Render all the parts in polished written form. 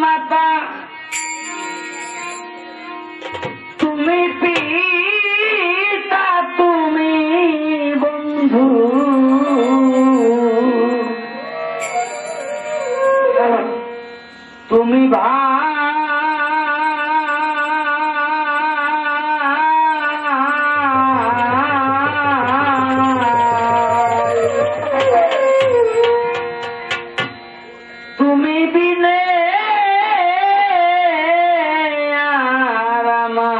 মাতা, তুমি পিতা, তুমি বন্ধু, তুমি ভাই, তুমি বিনে আর আমার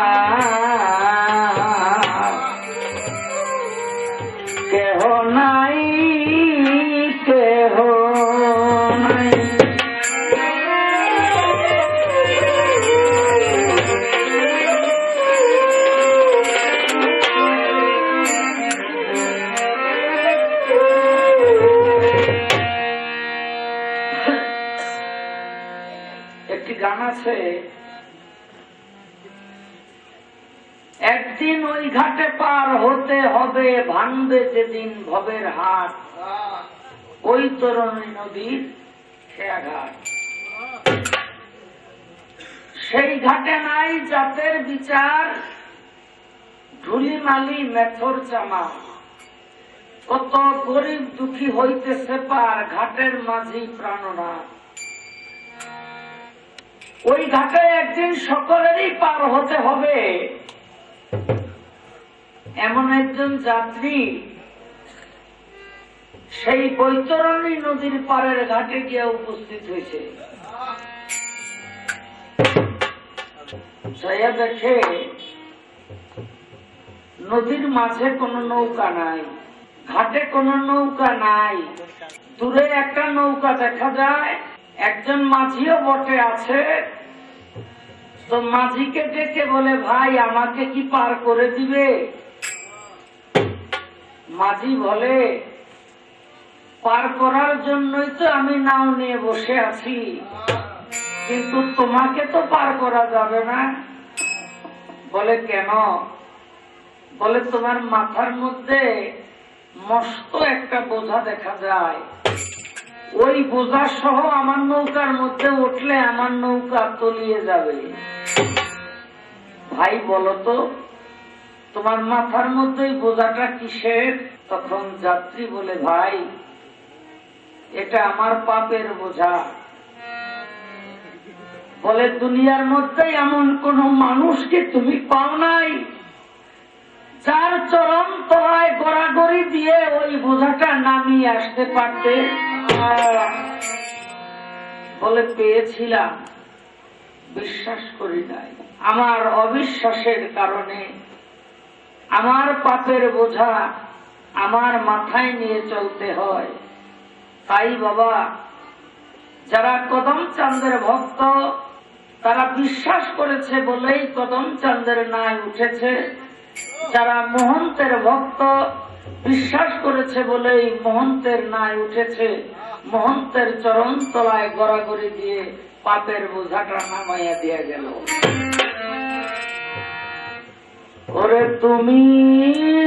কেহ নাই, কেহ নাই। একটি গান আছে, একদিন ওই ঘাটে পার হতে হবে, ভাঙবে যেদিন ভবের হাট, ওই তরুণী নদীর খেয়াঘাট। সেই ঘাটে নাই জাতের বিচার, ধুলিমালি মেথর চামা, কত গরিব দুঃখী হইতেছে পার, ঘাটের মাঝি প্রাণনাথ। ওই ঘাটে একদিন সকলেরই পার হতে হবে, এমন একজন যাত্রী সেই বৈতরণী নদীর পাড়ের ঘাটে গিয়ে উপস্থিত হয়েছে। যাইয়া দেখে নদীর মাঝে কোনো নৌকা নাই, ঘাটে কোনো নৌকা নাই, দূরে একটা নৌকা দেখা যায়, একজন মাঝিও বটে আছে। তো মাঝিকে ডেকে বলে, ভাই আমাকে কি পার করে দিবে? মাঝি বলে, পার করার জন্যই তো আমি নাও নিয়ে বসে আছি, কিন্তু তোমাকে তো পার করা যাবে না। বলে কেন? বলে তোমার মাথার মধ্যে মস্ত একটা বোঝা দেখা যায়, ওই বোঝা সহ আমার নৌকার মধ্যে উঠলে আমার নৌকা তলিয়ে যাবে। ভাই বলো তো তোমার মাথার মধ্যে বোঝাটা কিসের? তখন যাত্রী বলে, ভাই এটা আমার পাপের বোঝা। বলে দুনিয়ার মধ্যে এমন কোন মানুষকে তুমি পাও নাই যার চরম তলায় গড়াগড়ি দিয়ে ওই বোঝাটা নামিয়ে আসতে পারতে? বলে পেয়েছিলাম, বিশ্বাস করি নাই। আমার অবিশ্বাসের কারণে আমার পাপের বোঝা আমার মাথায় নিয়ে চলতে হয়। তাই বাবা, যারা কদম চাঁদের ভক্ত তারা বিশ্বাস করেছে বলেই কদম চাঁদের নাই উঠেছে, যারা মহন্তের ভক্ত বিশ্বাস করেছে বলেই মহন্তের নাই উঠেছে। মহন্তের চরণ তলায় গড়াগড়ি দিয়ে পাপের বোঝাটা নামাইয়া দিয়ে গেল। ওরে তুমি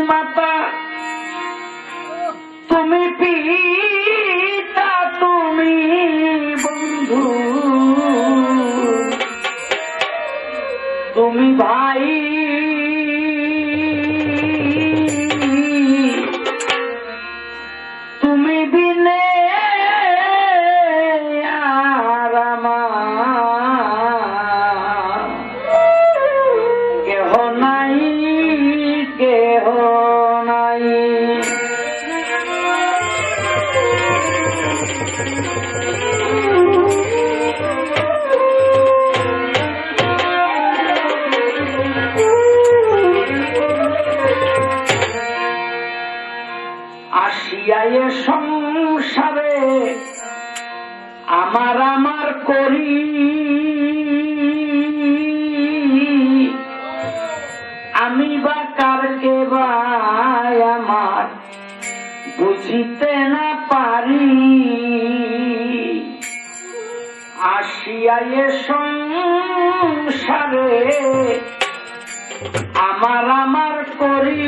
মাতা, তুমি পিতা, তুমি বন্ধু, তুমি ভাই, তুমি বিনে আর আমার কেহ নাই, কেহ নাই। আসিয়ায় সংসারে আমার আমার করি, আমি বা কারকে ভাই আমার বুঝিতে না পারি। আসিয়ায় সংসারে আমার আমার করি,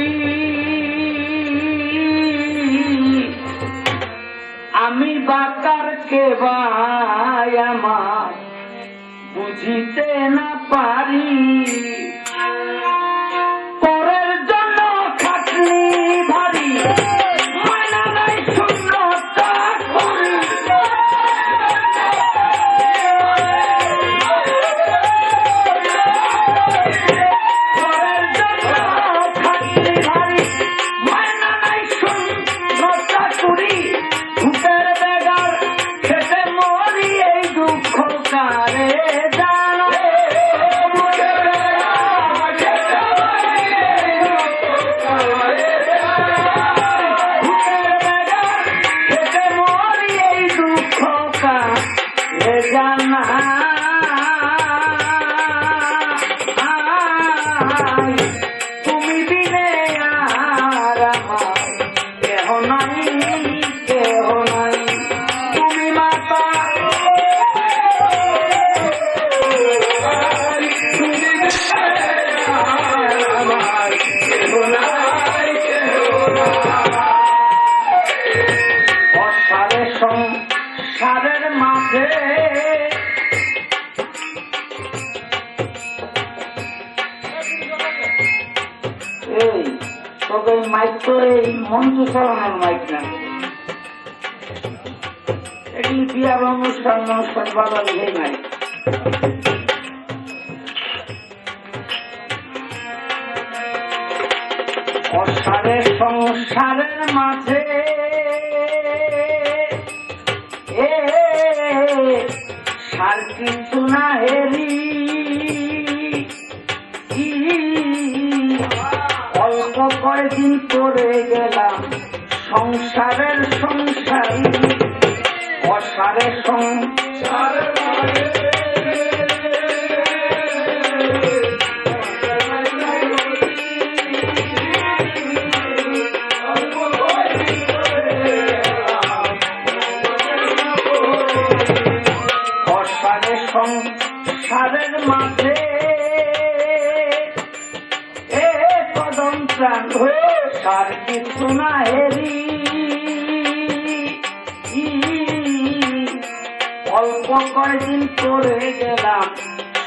আমি বাকার কে ভাই আমার বুঝিতে না পারি পরের জন্য খাটনি ভারী মানা নাই শূন্যতা করি পরের জন্য খাটনি ভারী মানা নাই শূন্যতা করি ভূতের বেগার খেতে মরি এই দুঃখ কারে জানো ভূতের বেগার খেতে মরি এই দুঃখ কারে জানা তুমি বিনে আর আমার কেহ নাই কেহ নাই তুমি মাতা অসারে সংসারের মাঝে এই তবে মাইক তো এই মঞ্চ চালানোর মাইক না এগুলি বিয়ার অনুষ্ঠান বাজার এই মাইক অসারে সংসারের মাঝে সার কিছু না হেরি অল্প কয়েকদিন করে গেলাম সংসারের সংসারী অসারে সংসারের মাঝে সংসারের মাঝে কদম প্রাণ সার কিছু না হেরি অল্প কয়েকদিন করে গেলাম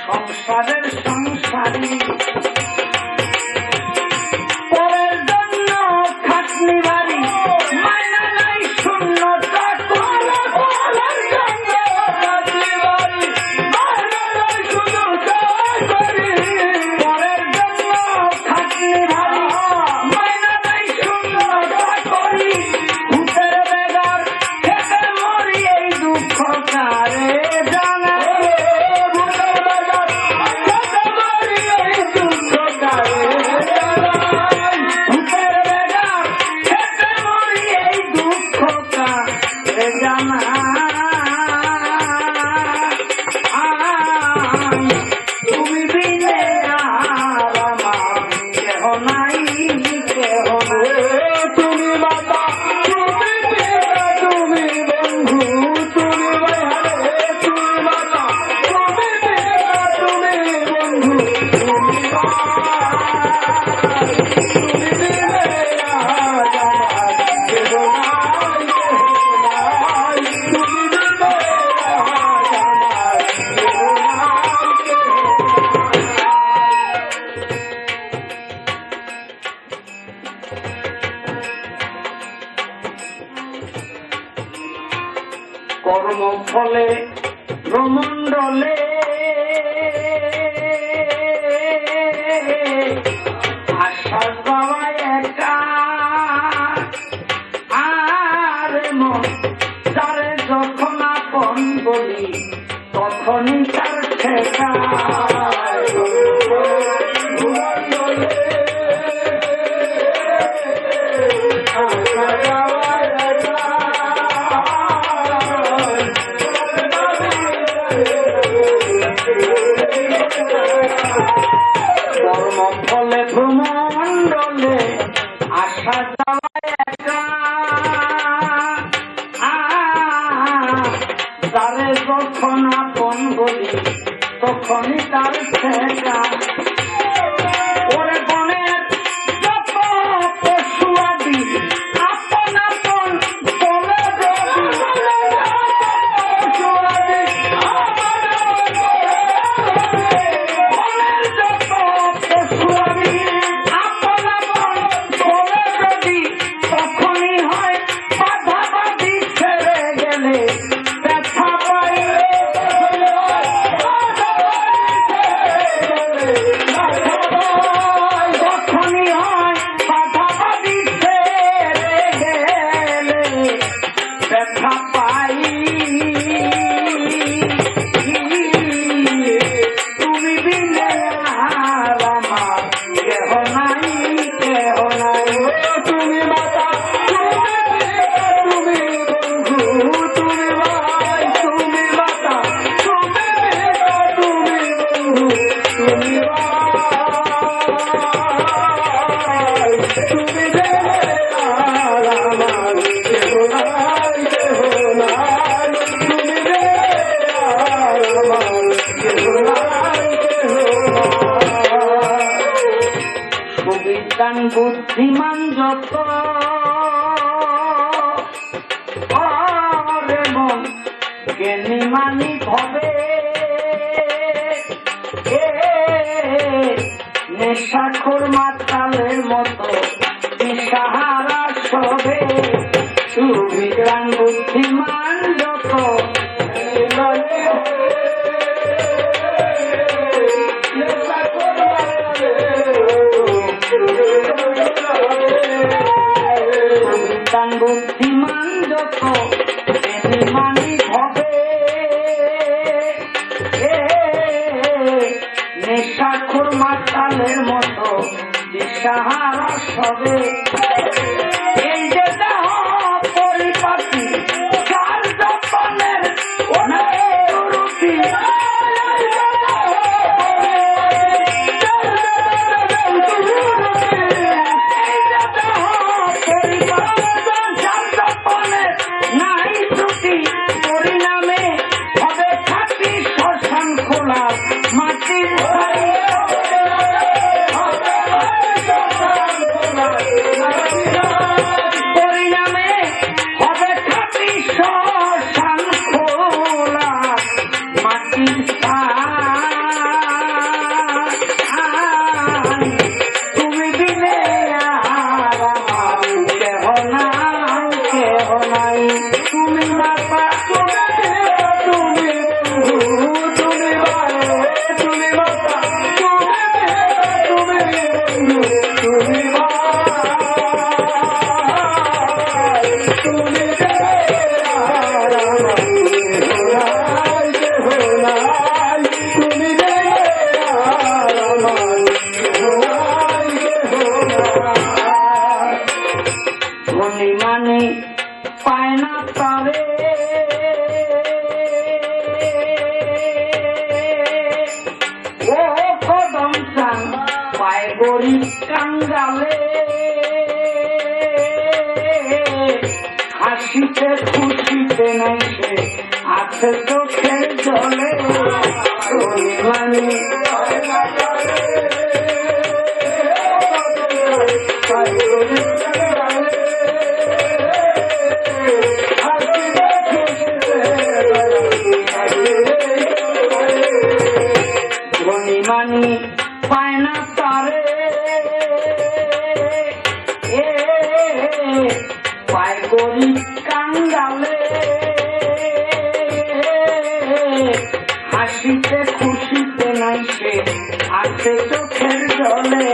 সংসারের সংসারী পরের জন্য খাটনি ভারী মানা নাই শূন্যতা কর্ম ফলে প্রমণ্ডলে আশ্বাস পাওয়া একা আর মন তারে যখন আপন বলি তখনই তার ঠেকা কর্ম ফলে ভ্রমণ্ডলে আশা যাওয়া একা তারে যখন আপন বলি তখনই তার ঠেকা ওরে বনের যত পশু আদি আপন আপন বলে পশু আদি বিজ্ঞান বুদ্ধিমান যত রে মন জ্ঞানী মানি হবে নেশাখোর মাতালের মতো দিশাহারা সবে সুবিজ্ঞান বুদ্ধিমান যত বিজ্ঞান বুদ্ধিমান যত মানি হবে নেশাখোর মাতালের মতো দিশাহারা সবে এই যে দেহ পরিপাটি চার যতনের রুটি পরিণামে হবে খাঁটি শ্মশান খোলা মাটির পরিণামে হবে খাঁটি শ্মশান খোলা মাটির তুমি দিলে কেহ নাই তুমি মাতা তুমি তুমি তুমি মাতা তুমি তুমি ধনী মানে পায় না তারে ও কদম চান পায় গরিব কাঙ্গালে হাসিতে খুশিতে নাই সে আছে চোখের জলে ধনী মানে ধনী মানি পায় না তারে পায় গরিব কাঙ্গালে হাসিতে খুশিতে নাই সে আছে চোখের জলে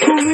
তুমি